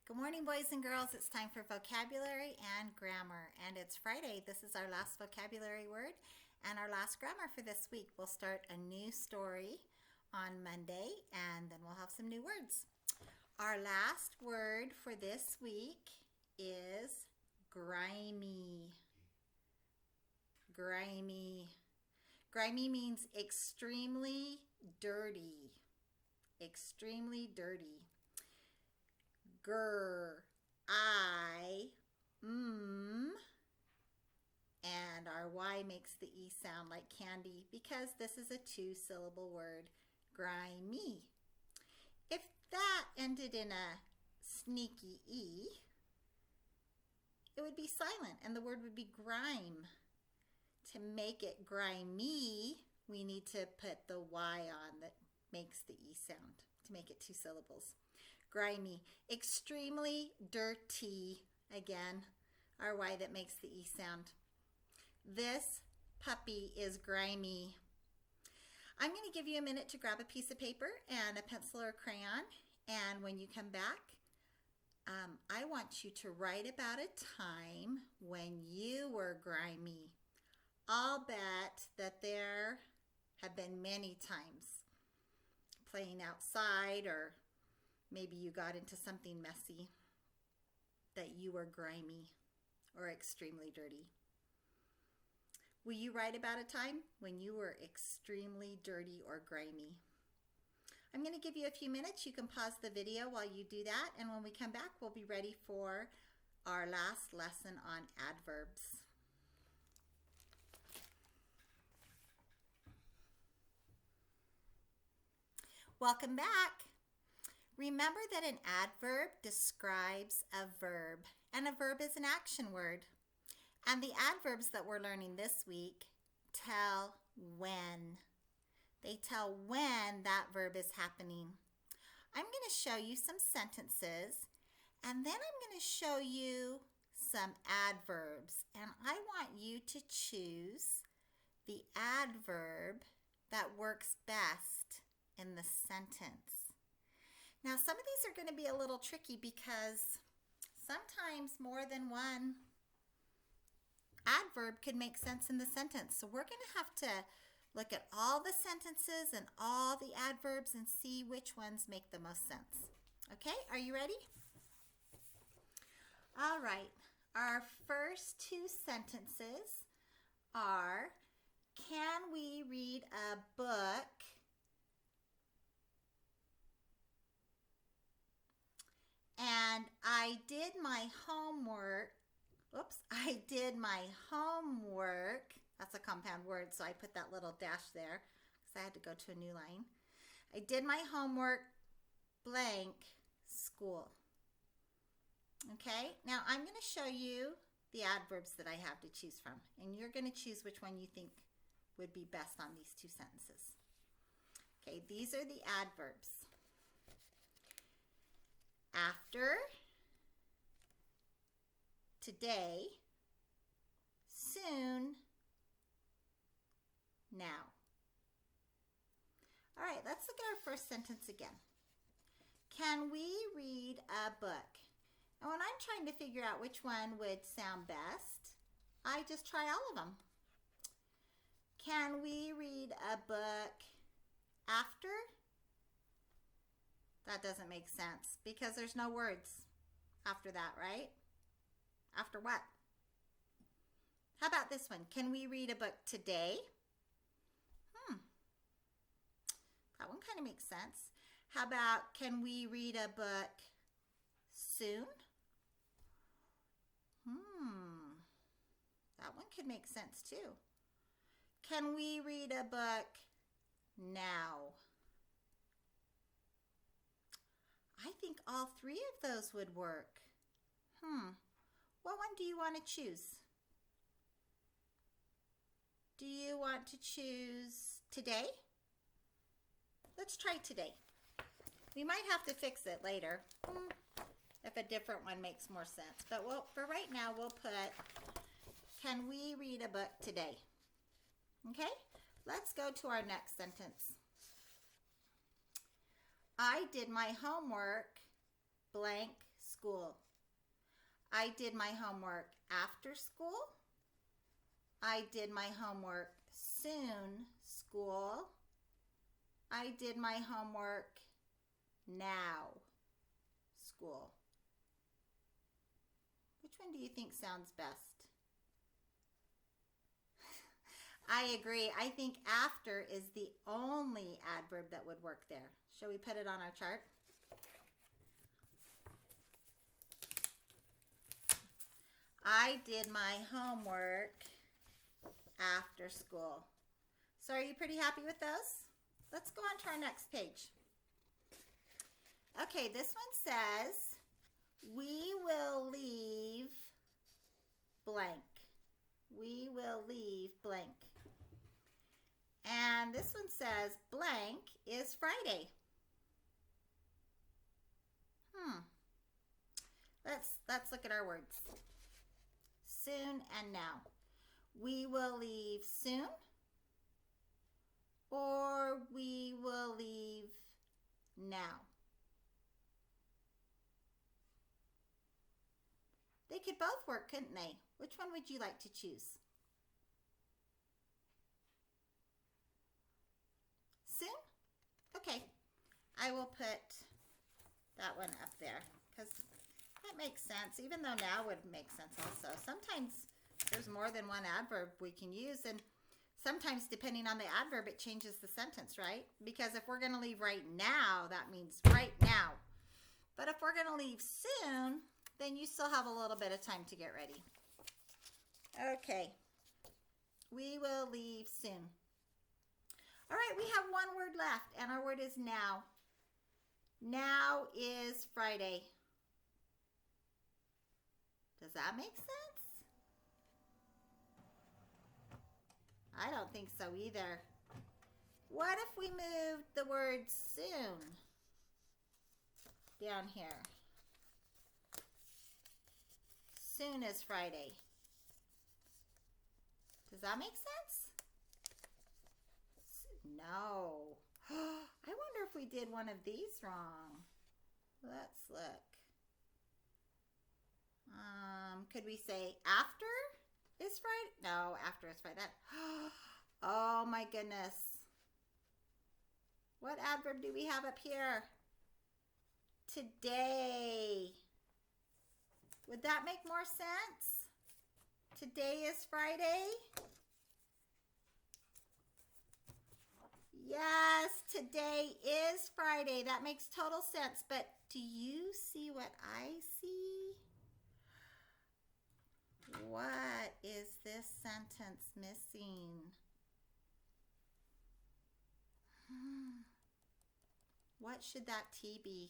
Good morning, boys and girls. It's time for vocabulary and grammar. And it's Friday. This is our last vocabulary word and our last grammar for this week. We'll start a new story on Monday and then we'll have some new words. Our last word for this week is grimy. Grimy. Grimy means extremely dirty. Extremely dirty. Grr, I, and our Y makes the E sound like candy because this is a two-syllable word, grimy. If that ended in a sneaky E, it would be silent and the word would be grime. To make it grimy, we need to put the Y on that makes the E sound to make it two syllables. Grimy, extremely dirty, again, our Y that makes the E sound. This puppy is grimy. I'm going to give you a minute to grab a piece of paper and a pencil or a crayon, and when you come back, I want you to write about a time when you were grimy. I'll bet that there have been many times playing outside, or maybe you got into something messy that you were grimy or extremely dirty. Will you write about a time when you were extremely dirty or grimy? I'm going to give you a few minutes. You can pause the video while you do that, and when we come back, we'll be ready for our last lesson on adverbs. Welcome back. Remember that an adverb describes a verb, and a verb is an action word. And the adverbs that we're learning this week tell when. They tell when that verb is happening. I'm going to show you some sentences, and then I'm going to show you some adverbs. And I want you to choose the adverb that works best in the sentence. Now, some of these are going to be a little tricky because sometimes more than one adverb could make sense in the sentence. So we're going to have to look at all the sentences and all the adverbs and see which ones make the most sense. Okay, are you ready? All right, our first two sentences are, can we read a book and I did my homework. I did my homework. That's a compound word, so I put that little dash there because I had to go to a new line. I did my homework blank school. Okay, now I'm going to show you the adverbs that I have to choose from, and you're going to choose which one you think would be best on these two sentences. Okay, these are the adverbs. After, today, soon, now. All right, let's look at our first sentence again. Can we read a book? And when I'm trying to figure out which one would sound best, I just try all of them. Can we read a book after? That doesn't make sense because there's no words after that, right? After what? How about this one? Can we read a book today? That one kind of makes sense. How about, can we read a book soon? That one could make sense too. Can we read a book now? I think all three of those would work. What one do you want to choose? Do you want to choose today? Let's try today. We might have to fix it later if a different one makes more sense. But for right now, we'll put, can we read a book today? Okay, let's go to our next sentence. I did my homework blank school. I did my homework after school. I did my homework soon, school. I did my homework now, school. Which one do you think sounds best? I agree. I think after is the only adverb that would work there. Shall we put it on our chart? I did my homework after school. So are you pretty happy with those? Let's go on to our next page. Okay, this one says, we will leave blank. We will leave blank. And this one says blank is Friday. Let's look at our words. Soon and now. We will leave soon, or we will leave now. They could both work, couldn't they? Which one would you like to choose? Soon? Okay, I will put that one up there because that makes sense, even though now would make sense also. Sometimes there's more than one adverb we can use, and sometimes depending on the adverb it changes the sentence, right? Because if we're going to leave right now, that means right now. But if we're going to leave soon, then you still have a little bit of time to get ready. Okay, we will leave soon. All right, we have one word left, and our word is now. Now is Friday. Does that make sense? I don't think so either. What if we moved the word soon down here? Soon is Friday. Does that make sense? No. I wonder if we did one of these wrong. Let's look. Could we say after is Friday? No, after is Friday. Oh my goodness. What adverb do we have up here? Today. Would that make more sense? Today is Friday? Yes, today is Friday. That makes total sense. But do you see what I see? What is this sentence missing? What should that T be?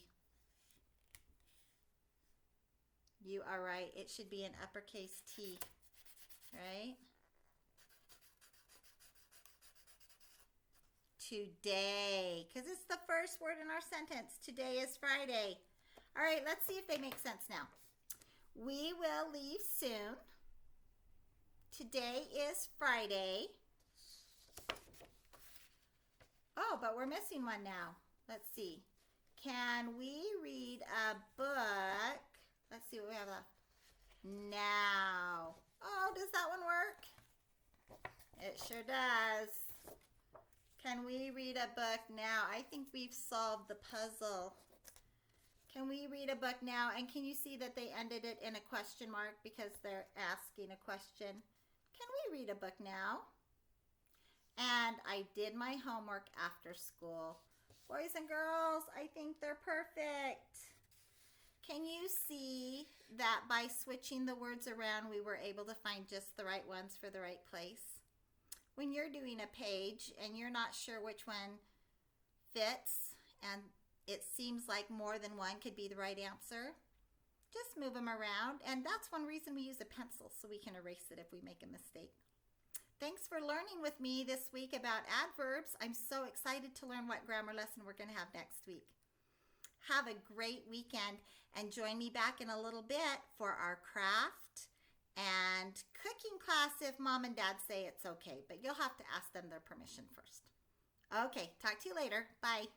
You are right. It should be an uppercase T, right? Today, because it's the first word in our sentence. Today is Friday. All right, let's see if they make sense now. We will leave soon. Today is Friday. Oh, but we're missing one now. Let's see. Can we read a book? Let's see what we have left. Now. Oh, does that one work? It sure does. Can we read a book now? I think we've solved the puzzle. Can we read a book now? And can you see that they ended it in a question mark because they're asking a question? Can we read a book now? And I did my homework after school. Boys and girls, I think they're perfect. Can you see that by switching the words around, we were able to find just the right ones for the right place? When you're doing a page and you're not sure which one fits and it seems like more than one could be the right answer, just move them around. And that's one reason we use a pencil, so we can erase it if we make a mistake. Thanks for learning with me this week about adverbs. I'm so excited to learn what grammar lesson we're going to have next week. Have a great weekend and join me back in a little bit for our craft and cooking class if mom and dad say it's okay, but you'll have to ask them their permission first. Okay, talk to you later. Bye.